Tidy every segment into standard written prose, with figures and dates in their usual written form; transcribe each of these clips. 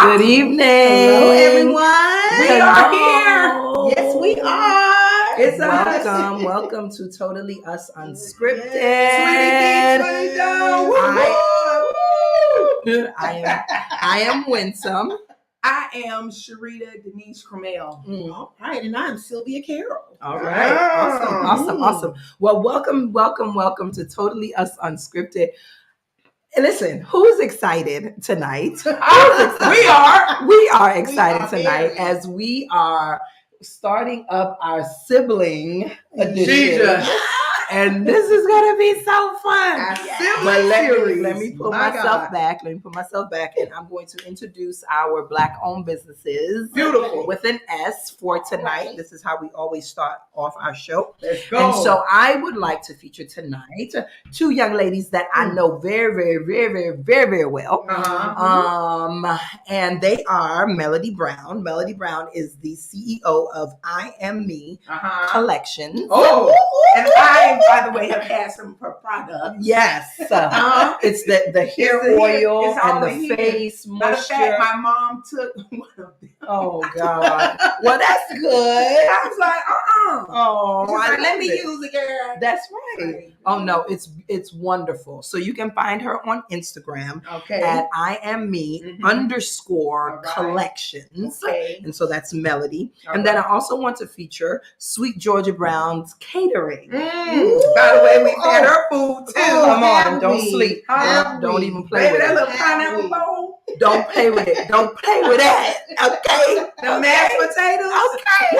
Good evening. Hello, everyone. We are here. Yes, we are. It's welcome to Totally Us Unscripted. I am Winsome. I am Sharita Denise Cromell. All right, and I'm Sylvia Carroll. All right. Awesome. Well, welcome to Totally Us Unscripted. And listen, who's excited tonight? We are excited tonight as we are starting up our sibling edition. And this is gonna be so fun. But let me put myself back. And I'm going to introduce our Black-owned businesses. Beautiful. With an S for tonight. Right. This is how we always start off our show. Let's go. And so I would like to feature tonight two young ladies that I know very well. And they are Melody Brown. Melody Brown is the CEO of I Am Me Collections. Oh, and I, by the way, have had some of her products. Yes. It's the hair oil and the face moisture. Matter of fact, my mom took one of them. Oh, God. Well, that's good. I was like, Oh, like, let me use it, girl. That's right. Oh, no, it's wonderful. So you can find her on Instagram at I Am Me _collections. Okay. And so that's Melody. And then I also want to feature Sweet Georgia Brown's Catering. By the way, we fed her food too. Come on, don't sleep. Don't even play with that it. little pineapple bowl. Don't play with it. Don't play with that. Okay. The mashed potatoes. Okay.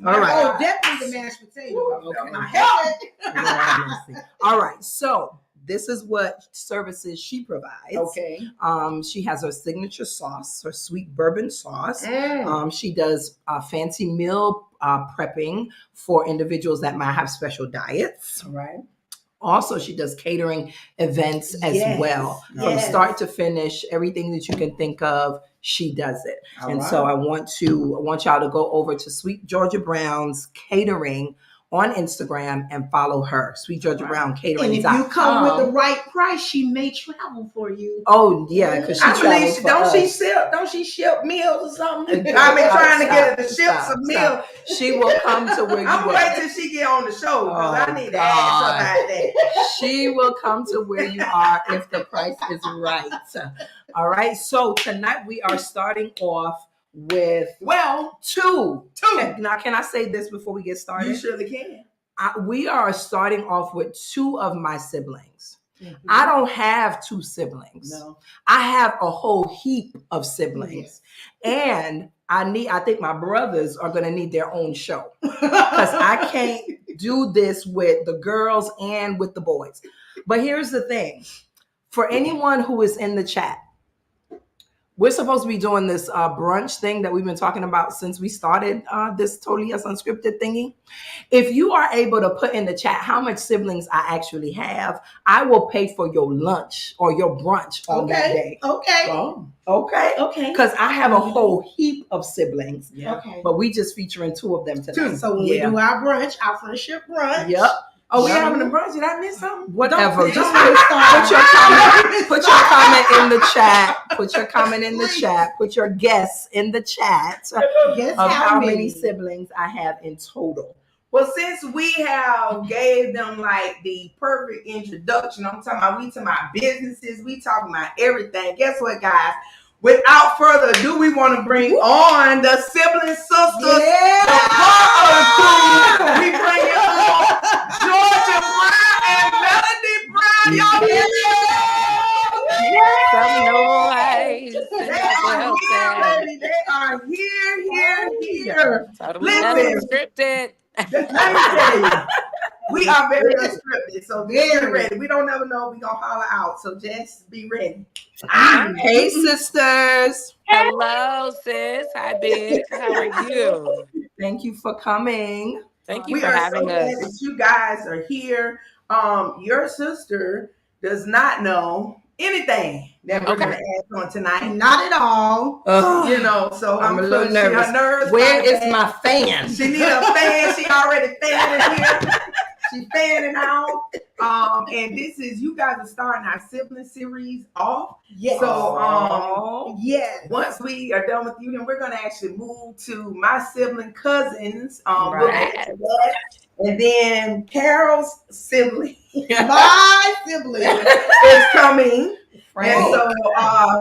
All right. Oh, definitely the mashed potatoes. Okay. All right. So this is what services she provides. Okay. She has her signature sauce, her sweet bourbon sauce. She does fancy meal prepping for individuals that might have special diets. All right. Also, she does catering events as well. From start to finish, everything that you can think of, she does it. So I want y'all to go over to Sweet Georgia Brown's Catering on Instagram and follow her, Sweet Georgia Brown Catering. And if you come with the right price, she may travel for you. Oh yeah, because she travels for us. Don't she ship meals or something? I've been trying to get her to ship some meals. She will come to where you are. I'm gonna wait till she get on the show because I need to ask her about that. She will come to where you are if the price is right. All right. So tonight we are starting off with two. Now, can I say this before we get started? You surely can. We are starting off with two of my siblings. I don't have two siblings. No. I have a whole heap of siblings. And I think my brothers are going to need their own show because I can't do this with the girls and with the boys. But here's the thing. For anyone who is in the chat, we're supposed to be doing this brunch thing that we've been talking about since we started this Totally Us Unscripted thingy. If you are able to put in the chat how much siblings I actually have, I will pay for your lunch or your brunch on that day. Okay. Because I have a whole heap of siblings. Yeah. Okay. But we just featuring two of them tonight. So when we do our brunch, our friendship brunch. Yep. Oh, we having a brunch? Did I miss something? Whatever. Just put your comment in the chat. Put your comment in the chat. Put your guess in the chat of how many siblings I have in total. Well, since we have gave them like the perfect introduction, we talking about businesses, we talking about everything. Guess what, guys? Without further ado, we want to bring on the sibling sisters. The part of the crew. We bring you on Georgia Brown and Melody Brown. Y'all hear Some noise. They are here. Totally Listen. unscripted. Let me tell you, we are very unscripted, so very ready. We don't never know we're going to holler out, so just be ready. Hey, sisters. Hello, sis. Hi, Big. How are you? Thank you for coming. Thank you We for are having so glad us. that you guys are here. Your sister does not know anything that we're going to ask on tonight. Not at all. So I'm a little nervous. Her nerves Where is my fan? She need a fan. She already fanning here. She's fanning out. And this is, you guys are starting our sibling series off. Yes. So yes. once we are done with you, then we're gonna actually move to my sibling cousins. Right. We'll get to that. And then Carol's sibling, My sibling is coming. Frank. And so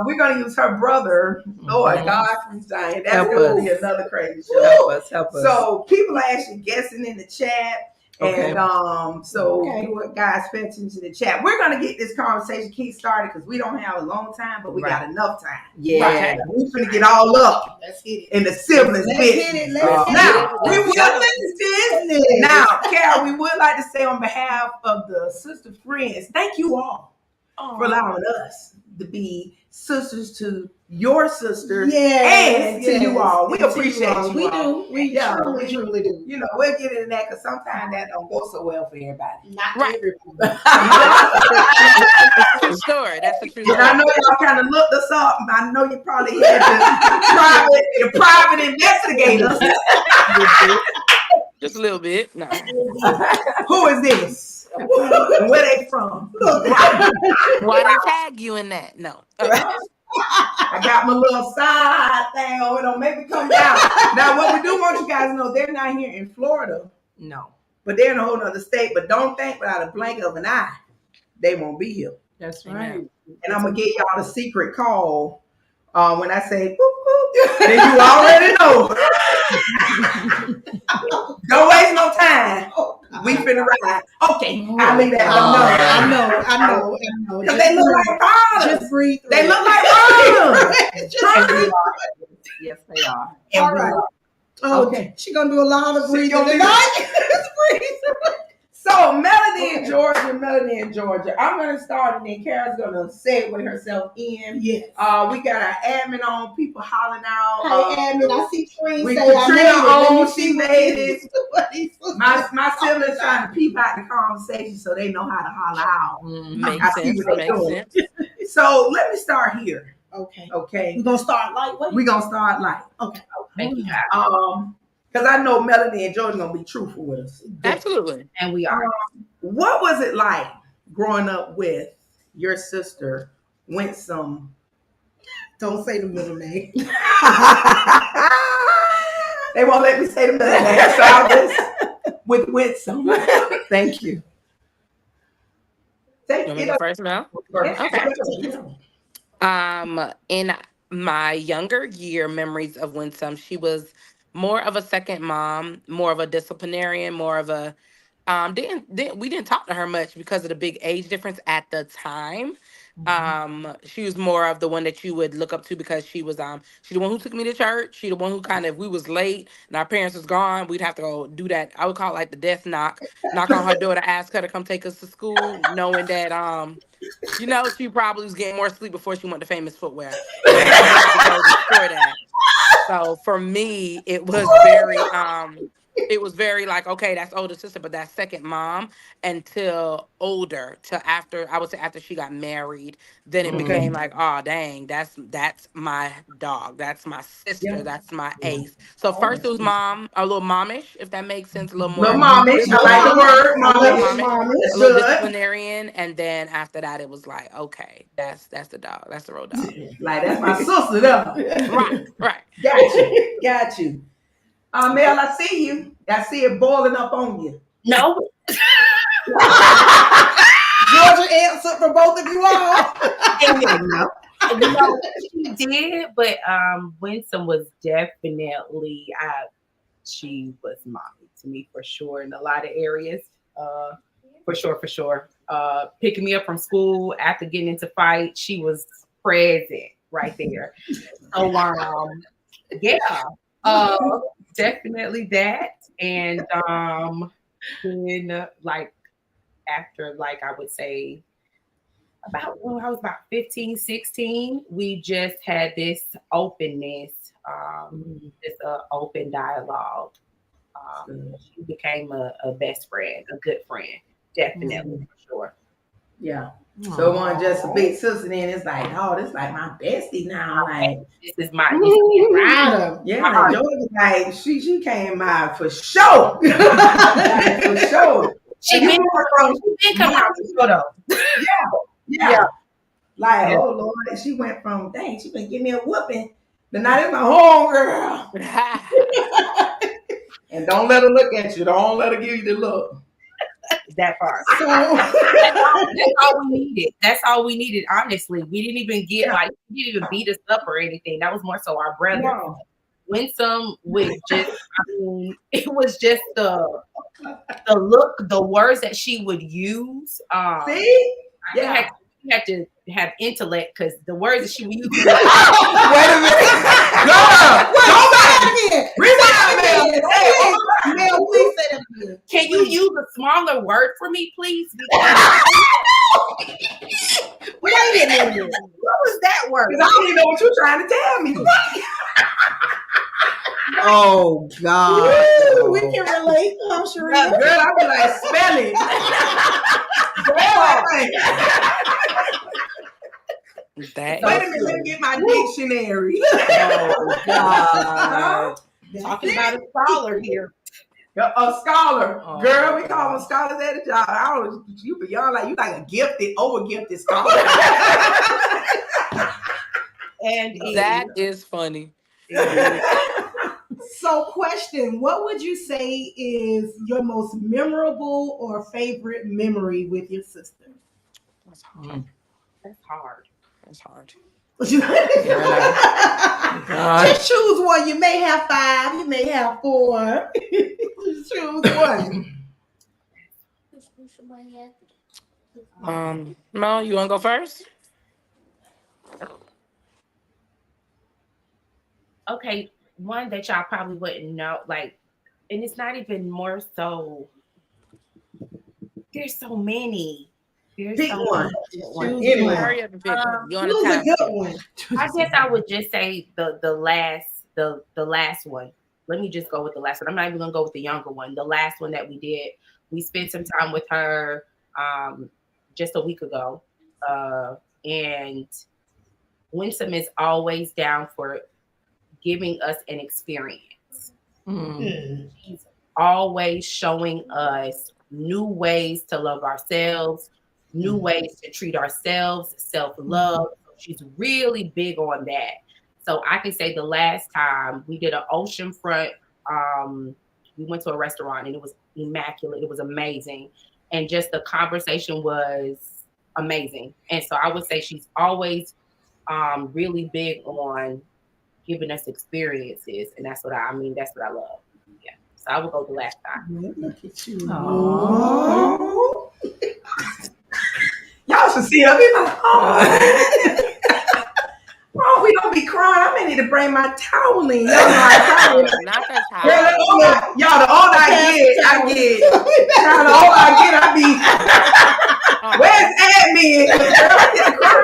we're gonna use her brother. Lord God from Zion. That's Help gonna be us. another crazy show. Help us. So people are actually guessing in the chat. Okay. And so Okay. you guys pay attention to the chat. We're gonna get this conversation keep started because we don't have a long time, but we got enough time. Yeah. Okay. We're gonna get all up Let's hit it. in the siblings Let's business. hit it. Let's hit Now, it. we Let's would go. business. Now, Carol, we would like to say on behalf of the sister friends, thank you all for allowing us to be sisters to your sisters and to you all. We appreciate you. We all. do. We truly do. You know, we'll get into that because sometimes that don't go so well for everybody. Not Right. everybody. That's a true story. That's a true And I story. know y'all kind of looked us up. I know you probably had the private investigators. Just a little bit. No. Who is this? Where they from? Why they tag you in that? No. I got my little side thing over. Don't make me come down. Now, what we do want you guys to know, they're not here in Florida, No. but they're in a whole other state. But don't think without a blink of an eye, they won't be here. That's Amen. And I'm gonna give y'all the secret call when I say boop, boop, then you already know. Don't waste no time. We finna ride. Okay, I'll leave that alone. I know. Because they look like fathers. Just breathe. They look like fathers. Just breathe. Yes, they are. All right. Oh, Okay. she gonna do a lot of She breathing gonna do- tonight. Just breathe. So Melody in Georgia. I'm gonna start and then Kara's gonna say it with herself in. Yes. We got our admin on, people hollering out. Hey, admin, I see Trina we say I Katrina made it. Let me on, see she what made it it. is. My siblings trying to peep out the conversation so they know how to holler out. Makes I see sense. what they Makes doing. sense. So let me start here. Okay. Okay. We're gonna start lightweight. We're gonna start light. Okay. Thank you. Because I know Melody and Georgia gonna be truthful with us. Absolutely. And we are. What was it like growing up with your sister, Winsome? Don't say the middle name. They won't let me say the middle name, so I'll just with Winsome. Thank you. Take You want me it to go up first now? first. Okay. In my younger year memories of Winsome, she was more of a second mom, more of a disciplinarian, more of a we didn't talk to her much because of the big age difference at the time. She was more of the one that you would look up to because she the one who took me to church. She the one who kind of, if we was late and our parents was gone, we'd have to go do that. I would call it like the death knock on her door to ask her to come take us to school, knowing that she probably was getting more sleep before she went to Famous Footwear. And we had to go destroy that. So for me, it was very like, okay, that's older sister, but that's second mom until older, till after, I would say after she got married, then it became like, oh dang, that's my dog. That's my sister. Yeah. That's my ace. So first it was mom, a little momish, if that makes sense, a little more. Little momish. I like the word. Momish. Momish. A little Good. disciplinarian, and then after that it was like, okay, that's the dog. That's the road dog. Like that's my sister though. Right. Got you. Mel, I see you. I see it boiling up on you. No. Georgia answered for both of you all. She did, but Winsome was definitely she was mommy to me for sure in a lot of areas. For sure. Picking me up from school after getting into fight, she was present right there. So definitely that. And then after I would say about when I was about 15, 16, we just had this openness, this open dialogue. She became a best friend, a good friend, definitely for sure. Yeah. So it wasn't just a big sister, then it's like, oh, this is like my bestie now. Like This is my Right. yeah, Georgia, like she came out for sure. For sure. She been coming out the photo. Yeah. Like, oh Lord, she went from dang, she been give me a whooping. But now that's my home girl. And don't let her look at you. Don't let her give you the look. That part. So That's all we needed. That's all we needed. Honestly, we didn't even get like we didn't even beat us up or anything. That was more so our brother. No. Winsome would just, I mean, it was just the look, the words that she would use. See? Yeah, you had to have intellect because the words that she would use. Wait a minute, girl. Go back again. Mel, please say that again. Can you use a smaller word for me, please? Wait a minute. What was that word? I don't even know what you're trying to tell me. Oh God. Woo, we can relate. I'm sure. Girl, I be like, spell it. That Wait a minute, let me get my dictionary. Oh God. Talking about a scholar here. A scholar. Oh, Girl, we call them scholars at the job. I don't you beyond like you like a gifted, over gifted scholar. And that is funny. So, question: what would you say is your most memorable or favorite memory with your sister? That's hard. That's hard. That's hard. Just choose one. You may have 5. You may have 4. Just choose one. Mel, you wanna go first? Okay, one that y'all probably wouldn't know, like, and it's not even more so. There's so many. There's Pick so one. many. Choose one. Hurry up and pick one. You on Choose a a time? good one. I guess I would just say the last one. Let me just go with the last one. I'm not even gonna go with the younger one. The last one that we did, we spent some time with her just a week ago, and Winsome is always down for giving us an experience. He's always showing us new ways to love ourselves, new ways to treat ourselves, self-love. She's really big on that. So I can say the last time we did an oceanfront, we went to a restaurant and it was immaculate. It was amazing. And just the conversation was amazing. And so I would say she's always really big on giving us experiences. And that's what I mean. That's what I love. Yeah. So I would go the last time. Look at you. Oh. Y'all should see her. Be like, oh. Oh, we don't be crying. I may need to bring my towel in. Y'all know Not that Girl, time. y'all, the older I get. Child, the older I get, I be. Where's admin?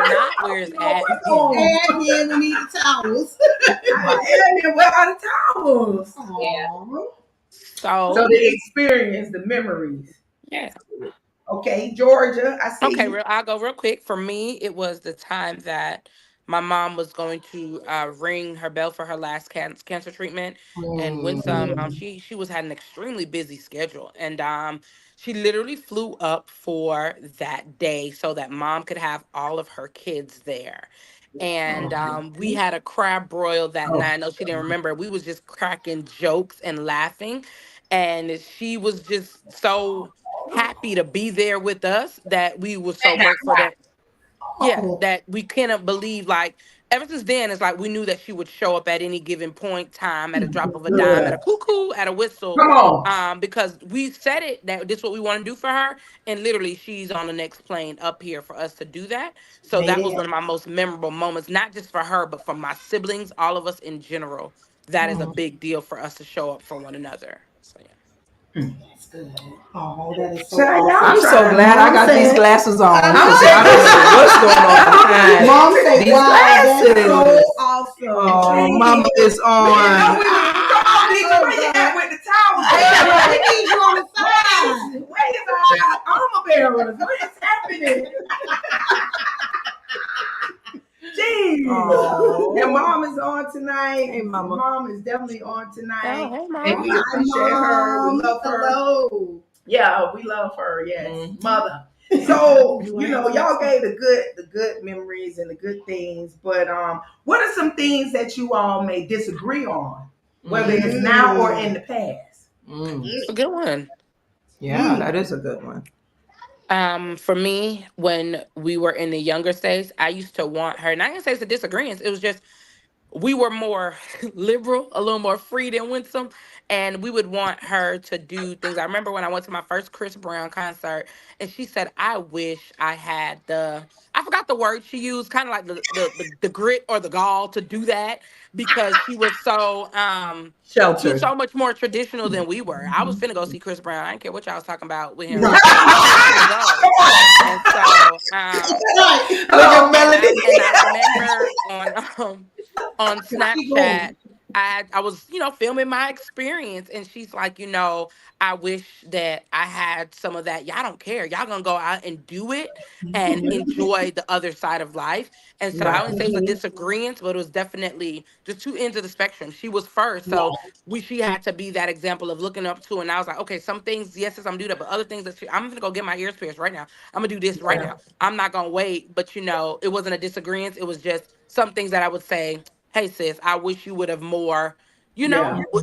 Not where's admin. And we need the towels. Admin, where are the towels? Yeah. So So the experience, the memories. yeah. Okay, Georgia, I see Okay, you. I'll go real quick. For me, it was the time that my mom was going to ring her bell for her last cancer treatment, and Winsome, she was had an extremely busy schedule, and she literally flew up for that day so that mom could have all of her kids there. And we had a crab broil that night. I know she didn't remember. We was just cracking jokes and laughing, and she was just so happy to be there with us that we were so grateful that yeah, that we cannot believe like ever since then it's like we knew that she would show up at any given point time at a drop of a dime, at a cuckoo, at a whistle. Come on. Because we said it that this is what we want to do for her, and literally she's on the next plane up here for us to do that. So Made that it was one of my most memorable moments, not just for her, but for my siblings, all of us in general. That is a big deal for us to show up for one another. So yeah. That's good. Oh, that is so Child, awesome. y'all I'm so trying- glad I got Mom these said- glasses on. I know. Because I don't know what's going on behind Mom said, these wow, that's so glasses. awesome. Oh, Mama is We didn't know on. we was- Come on, Deidre, where you at with the towels? We need you on the side. Where is our armor bearers? What is happening? Jeez. Oh. Your mom is on tonight. Hey, Mama. Mom is definitely on tonight. Oh, hey, Mom. And we appreciate her. We love her. Hello. Yeah, we love her. Yes, Mhm. mother. So Right. y'all gave the good memories and the good things. But what are some things that you all may disagree on, whether it's now or in the past? Mm. It's a good one. Yeah, that is a good one. For me, when we were in the younger stage, I used to want her, and I didn't say it's a disagreement. It was just we were more liberal, a little more free than Winsome, and we would want her to do things. I remember when I went to my first Chris Brown concert, and she said, "I wish I had the." I forgot the word she used, kind of like the grit or the gall to do that because she was Sheltered. so much more traditional than we were. I was finna go see Chris Brown. I didn't care what y'all was talking about with him. Right. I was finna go. And so Right. Look at Melody. and I remember on Keep going. Snapchat, I was, filming my experience, and she's like, I wish that I had some of that. Y'all don't care. Y'all gonna go out and do it and enjoy the other side of life. And so I Right. wouldn't say it was a disagreement, but it was definitely just two ends of the spectrum. She was first, so she had to be that example of looking up to. And I was like, okay, some things, yes, I'm do that, but other things that I'm gonna go get my ears pierced right now. I'm gonna do this right now. I'm not gonna wait. But it wasn't a disagreement. It was just some things that I would say, hey sis, I wish you would have more, Yeah.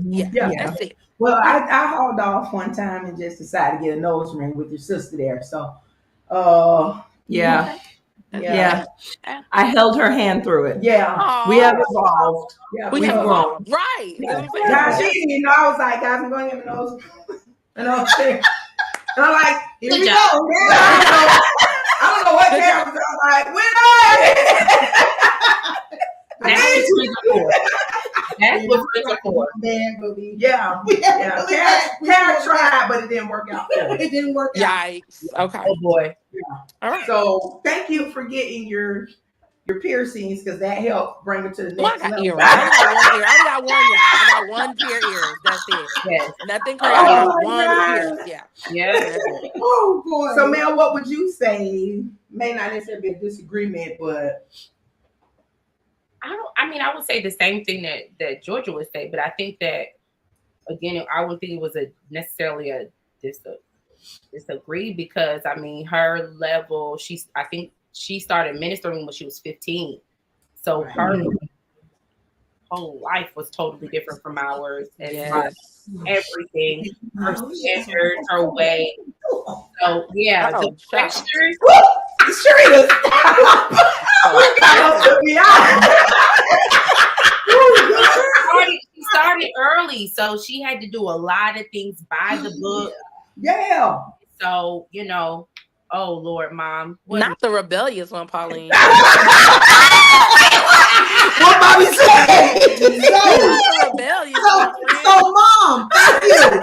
yeah, Yeah. Yeah. that's it. Well, Yeah. I hauled off one time and just decided to get a nose ring with your sister there. So, uh, Yeah. Okay. That's Yeah. yeah. I held her hand through it. yeah, We have Aw, evolved. yeah, we have We've grown. evolved. Right. That's what I'm saying. Guys, Yeah. she didn't even know. I was like, guys, I'm going to get my nose, a nose ring. And I'm like, here Good we job. go. Yeah, I don't know what Good camera job. was. I was like, winner! That's what friends are for. That's what friends are for. Bad, but we Yeah, we yeah. really had- Kara tried, but it didn't work out for her. it didn't work out. Yikes. Okay. Oh boy. All right. So thank you for getting your piercings because that helped bring it to the Well, I next got level. earrings. I only got one ear. I only got one, y'all. I got one pair ears. That's it. Yes. Nothing crazy. I Oh got my one pair. God. Yeah. Yeah. That's it. Oh boy. So Mel, what would you say? May not necessarily be a disagreement, but I would say the same thing that Georgia would say, but I think that again, I would think it was necessarily a disagree because her level, I think she started ministering when she was 15. So her whole life was totally different from ours as far as Yes. everything, her standards, her way. So yeah, the Uh-oh, shout. pressures. Sharita, Oh, kind of took me out. She started early, so she had to do a lot of things by the book. Yeah. So oh Lord, Mom, not the rebellious one, Pauline. What Bobby said? Not the rebellious one, friend. So, Mom, thank you.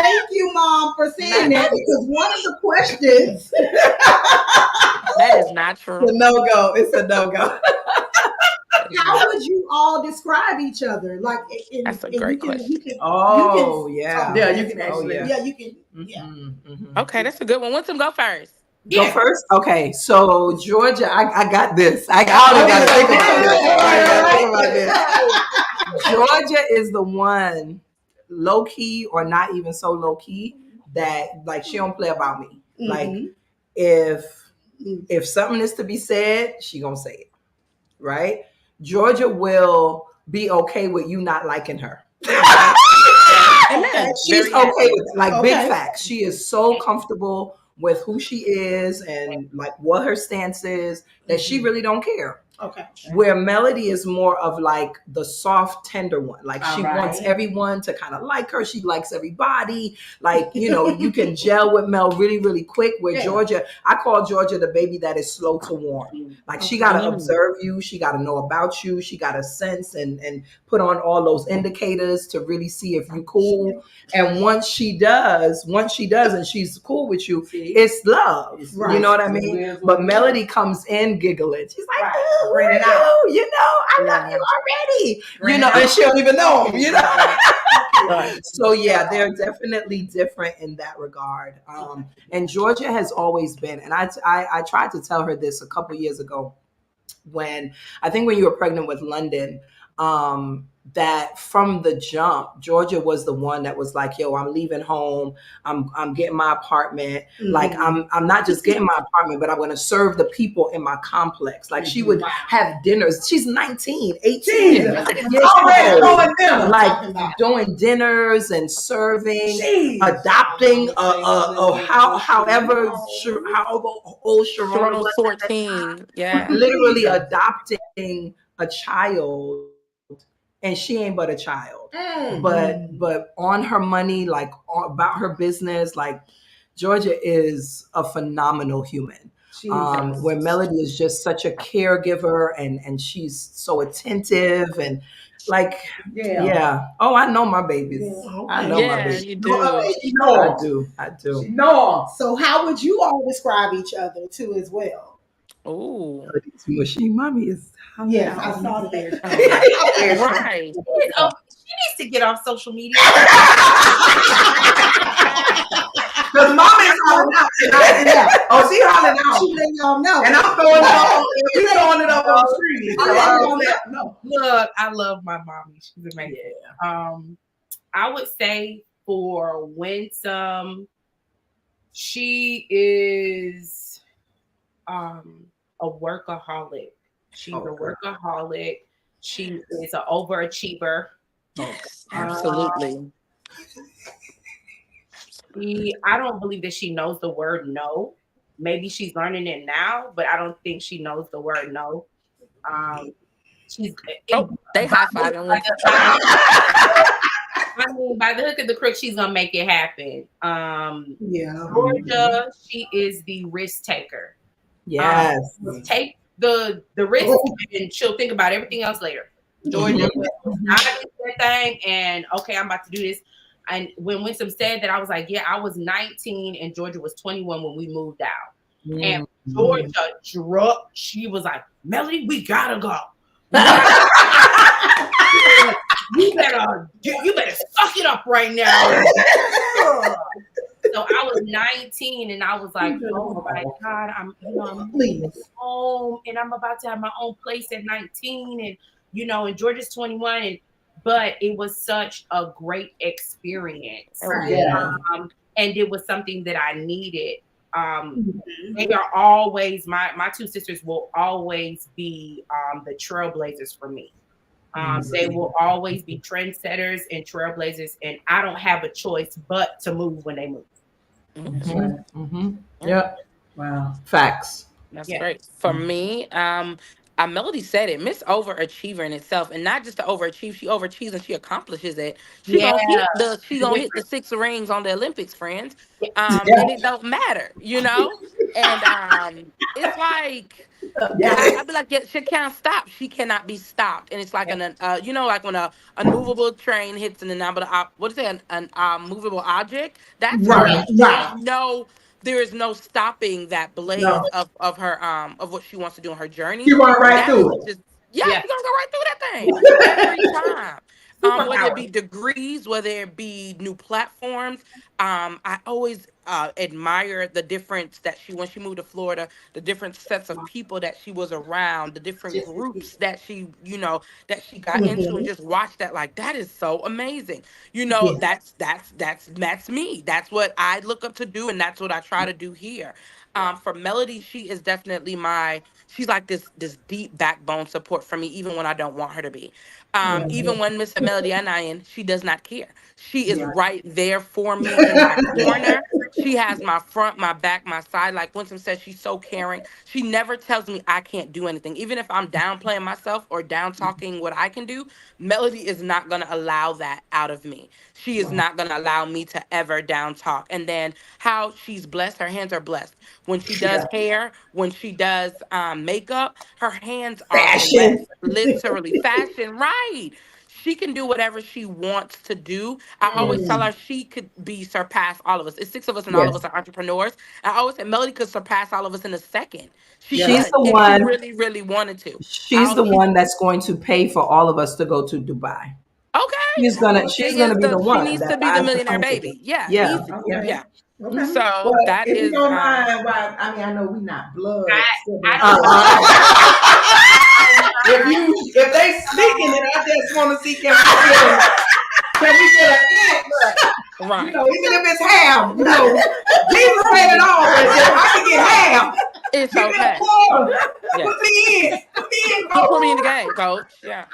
Thank you, Mom, for saying Not- that because one of the questions. That is not true. It's a no-go. It's a no-go. How would you all describe each other? Like, That's a and great you question. can. Oh, you can yeah. talk. Yeah, you can Oh, actually. yeah. Yeah, you can. Yeah. Mhm. Okay, that's a good one. Winsome, go first. Go first? Okay, so Georgia, I got this. I only got to think about this. Georgia is the one, low key or not even so low key, that like she don't play about me. Like if something is to be said, she gonna say it, right? Georgia will be okay with you not liking her. Amen. She's Very okay with it. Like big Okay. facts. She is so comfortable with who she is and like what her stance is that she really don't care. Okay. Where Melody is more of like the soft, tender one. Like she All right. wants everyone to kind of like her. She likes everybody. Like, you can gel with Mel really, really quick. Where Georgia, I call Georgia the baby that is slow to warm. Like she got to observe you. She got to know about you. She got to sense and put on all those indicators to really see if you cool. And once she does and she's cool with you, it's love. Right. You know what I mean? But Melody comes in giggling. She's like, "Ooh, Bring it you out. I love you already." Bring it And she don't even know him, Right. So yeah, they're definitely different in that regard. And Georgia has always been, and I tried to tell her this a couple years ago when you were pregnant with London. that from the jump, Georgia was the one that was like, "Yo, I'm leaving home. I'm getting my apartment. Like I'm not just getting my apartment, but I'm going to serve the people in my complex." Like she would have dinners. She's 19, 18 Jesus. years Already old. going dinner. Like doing dinners and serving, Jeez. adopting however old Sharona Sharon's was at that 14. Yeah. time, literally adopting a child, and she ain't but a child. But on her money, like about her business, like Georgia is a phenomenal human. Where Melody is just such a caregiver, and she's so attentive and like yeah. Oh, I know my babies. I know my Yeah, babies. you do. She know I 'em. do. I do. She know 'em. So how would you all describe each other too as well? Ooh. Melody's mushy. Mommy is Yes, I saw that. Right. She needs to get off social media. Because mama is hollering out tonight. Yeah. Oh, she hollering out. She let y'all know. And I'm throwing it up. We throwing it up on the street. So I don't let them know. Look, I love my mommy. She's amazing. I would say for Winsome, she is a workaholic. She's a workaholic. She is an overachiever. Absolutely. I don't believe that she knows the word no. Maybe she's learning it now, but I don't think she knows the word no. She's they high fiving. I mean, by the hook of the crook, she's gonna make it happen. Yeah. Georgia, she is the risk taker. Yes. Take the risk, and she'll think about everything else later. Georgia, I did that thing, and okay, I'm about to do this. And when Winsome said that, I was like, yeah, I was 19 and Georgia was 21 when we moved out. And Georgia dropped, she was like, Melody, we gotta go. You better suck it up right now. So I was 19 and I was like, oh my God, I'm home and I'm about to have my own place at 19 and and Georgia's 21 but it was such a great experience. And it was something that I needed. They are always my two sisters will always be the trailblazers for me. They will always be trendsetters and trailblazers, and I don't have a choice but to move when they move. Yeah. Wow. Facts. That's great. For me, Melody said it, Miss Overachiever in itself, and not just to overachieve, she overachieves and she accomplishes it. She gonna hit the 6 rings on the Olympics, friends. And it don't matter, And it's like I'd be like, yeah, she can't stop. She cannot be stopped. And it's like like when a unmovable train hits an an movable object. That's her. There is no stopping that blaze of her of what she wants to do in her journey. You run right through it. She's gonna go right through that thing every time. Whether it be degrees, whether it be new platforms. I always admire the difference that when she moved to Florida, the different sets of people that she was around, the different groups that she got into, and just watch that. Like, that is so amazing. That's me. That's what I look up to do, and that's what I try to do here. For Melody, she is definitely she's like this deep backbone support for me, even when I don't want her to be. Even when Miss Melody Anayan, she does not care. She is right there for me in my corner. She has my front, my back, my side. Like Winston said, she's so caring. She never tells me I can't do anything. Even if I'm downplaying myself or down talking what I can do, Melody is not going to allow that out of me. She is not going to allow me to ever down talk. And then how she's blessed, her hands are blessed. When she does hair, when she does makeup, her hands are blessed. Literally, fashion, right? She can do whatever she wants to do. I always tell her she could surpass all of us. It's 6 of us, and all of us are entrepreneurs. I always say Melody could surpass all of us in a second. She's the one. She really, really wanted to. She's the one that's going to pay for all of us to go to Dubai. Okay. She's gonna be the one. She needs to be the millionaire baby. Yeah. Yeah. Yeah. Okay. So well, that if is. you don't mind, I know we're not blood. if they speaking it, I just want to see can we get a hint? You Right. know, even if it's half, Jesus paid it all, but if I can get half, It's give me a okay. quarter. Yeah. Put me in, You put coach. me in the game, coach. Yeah.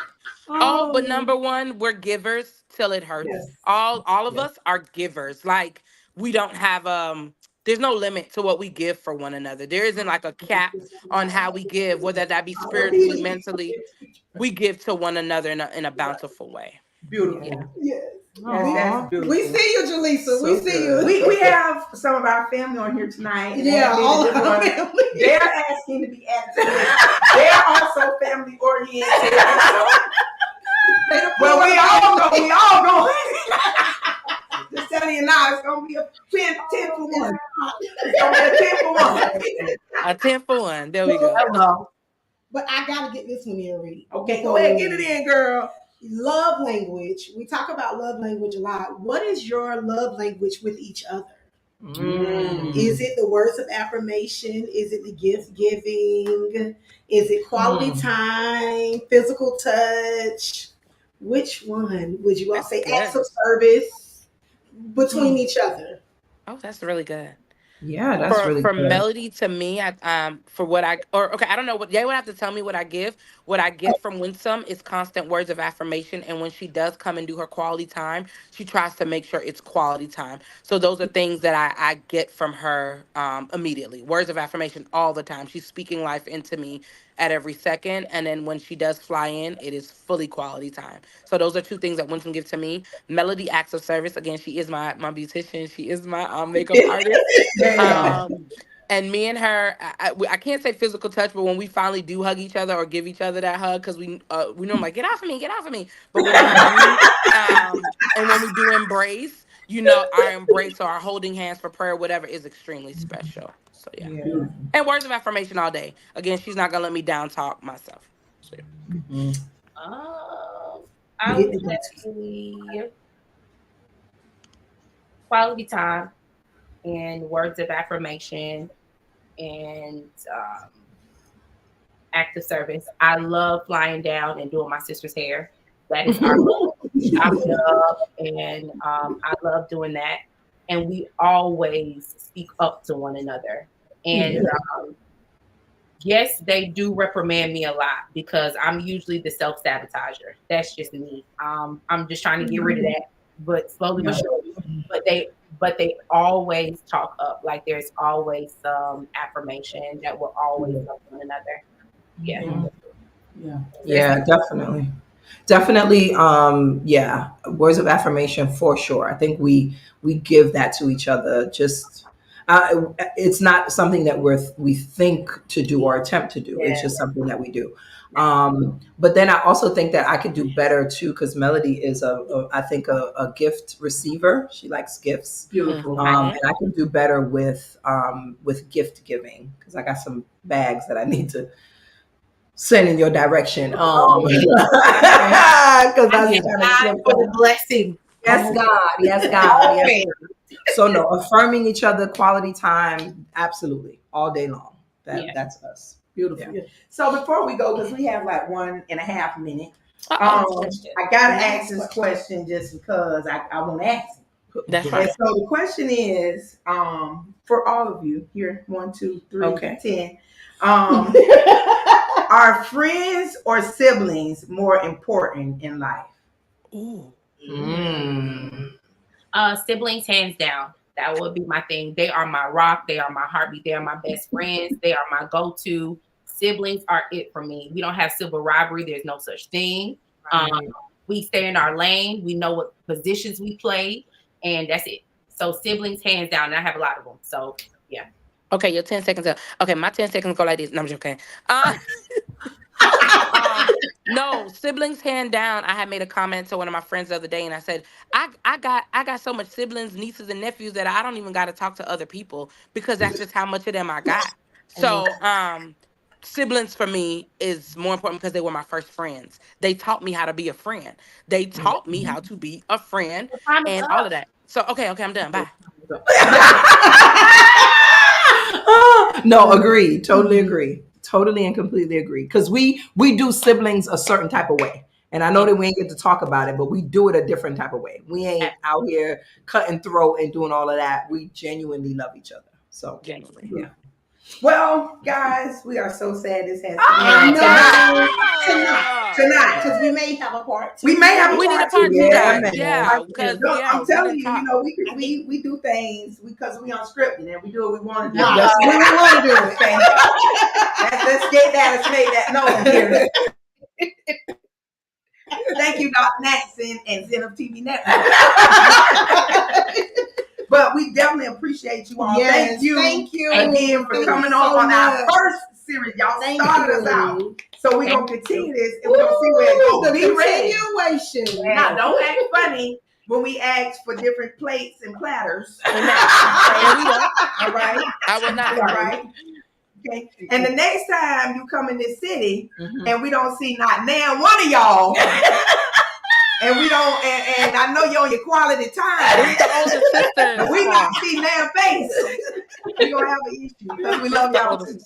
Oh, but Oh, number one, we're givers till it hurts. Yes. All of Yes. us are givers. Like we don't have there's no limit to what we give for one another. There isn't like a cap on how we give, whether that be spiritually, mentally. We give to one another in a bountiful way. Beautiful. Yeah. yes. That's We beautiful. see you, Jaleesa. We So see good. you. We have some of our family on here tonight. And Yeah, they all just of our want- family. They're asking to be added to this. They're also family oriented. Well, we all go. Just telling you now, it's gonna be a 10 for 1. It's gonna be a 10 for 1. A 10 for 1. There we go. Hello. But I gotta get this one in, Reed. Okay, go ahead, get it in, girl. Love language. We talk about love language a lot. What is your love language with each other? Is it the words of affirmation? Is it the gift giving? Is it quality time, physical touch? Which one would you all That's say? good. Acts of service between each other. Oh, that's really good. Yeah, that's really For good. melody to me, for what okay, I don't know what they would have to tell me what I give. What I get from Winsome is constant words of affirmation, and when she does come and do her quality time, she tries to make sure it's quality time. So those are things that I get from her immediately. Words of affirmation all the time. She's speaking life into me at every second, and then when she does fly in, it is fully quality time. So those are two things that Winsome gives to me. Melody, acts of service. Again, she is my beautician. She is my makeup artist. Um, and me and her, I can't say physical touch, but when we finally do hug each other or give each other that hug, because we know like get off of me, get off of me. But when we do, and when we do embrace, our embrace or our holding hands for prayer, whatever, is extremely special. So yeah, and words of affirmation all day. Again, she's not gonna let me down talk myself. So yeah. I would say quality time and words of affirmation and act of service. I love flying down and doing my sister's hair. That is our shop it up, and I love doing that. And we always speak up to one another. And yes, they do reprimand me a lot because I'm usually the self sabotager. That's just me. I'm just trying to get rid of that, but slowly but surely. But they always talk up. Like there's always some affirmation that will always help one another. Yeah. Yeah, definitely. Definitely, yeah, words of affirmation for sure. I think we give that to each other. Just it's not something that we think to do or attempt to do. It's just something that we do. But then I also think that I could do better too, because Melody is I think a gift receiver. She likes gifts. Beautiful. And I can do better with gift giving because I got some bags that I need to send in your direction. Because I God for the blessing. Yes, God. Yes, God. Yes. So no, affirming each other, quality time, absolutely, all day long. That's us. Beautiful. Yeah. So before we go, because we have like 1.5 minutes, Uh-oh. I gotta ask this question just because I want to ask it. That's And right. so the question is, for all of you here, 1, 2, 3, 10. Are friends or siblings more important in life? Ooh. Siblings, hands down. That would be my thing. They are my rock. They are my heartbeat. They are my best friends. They are my go-to. Siblings are it for me. We don't have civil rivalry. There's no such thing. We stay in our lane. We know what positions we play, and that's it. So siblings, hands down. And I have a lot of them. So yeah. Okay, your 10 seconds up. Okay, my 10 seconds go like this. No, I'm joking. No, siblings hand down. I had made a comment to one of my friends the other day, and I said, I got so much siblings, nieces, and nephews that I don't even got to talk to other people because that's just how much of them I got. So, siblings for me is more important because they were my first friends. They taught me how to be a friend. They taught me how to be a friend and all of that. So, okay, I'm done. Bye. No, agree. Totally agree. Totally and completely agree. Because we do siblings a certain type of way. And I know that we ain't get to talk about it, but we do it a different type of way. We ain't out here cutting throat and doing all of that. We genuinely love each other. So Genuinely. yeah. Well, guys, we are so sad this has to Tonight, because we may have a part 2. We may have a We need a part part 2. two, Yeah, guys. man. Yeah, because I'm we telling didn't you, talk. you know, we do things because we unscripted and we do what we want to do. Right. That's what we want to do. Okay. Let's get that. Let's make that known here. Thank you, Dr. Natson and Zen of TV Network. But we definitely appreciate you all. Yes, thank you again for Thank coming you on so our much. first series. Y'all Thank started you. us out. So we're going to continue this and we're going to see where it goes. The Be ready. continuation. Now, don't act funny when we ask for different plates and platters. And we won't. All right. I will not. All right. Okay. And the next time you come in this city and we don't see not now one of y'all, and we don't, and I know you're on your quality time. We the older sisters. We not see now face. We gonna have an issue because we love y'all too.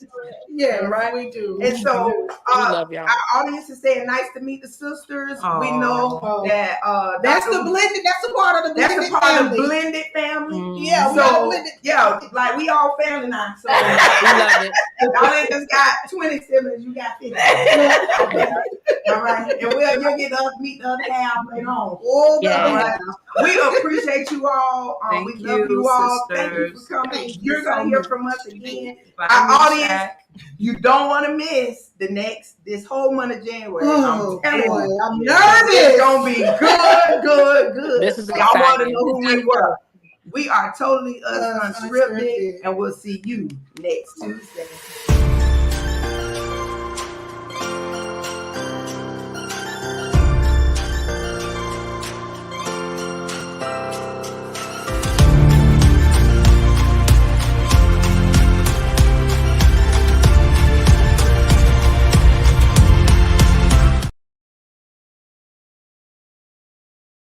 Yeah, right. We do. And so We love y'all. our audience is saying nice to meet the sisters. We know that that's the blended. That's a part of the blended that's a part family. of the blended family. Yeah, we So all blended. yeah, like we all family now. So We love it. y'all ain't just got 20 siblings, you got 50. Okay. All right. And you'll get to meet the other half later on. Oh, Yeah. All right. We appreciate you all. We love you all. sisters. Thank you for coming. Thank you You're so gonna hear much. from us again. Find Our me audience, back. you don't want to miss this whole month of January. Oh, I'm telling boy, you. I'm It's nervous. gonna be good. This is Y'all want to exciting. know who we were. We are totally unscripted, Unscripted. and we'll see you next Tuesday.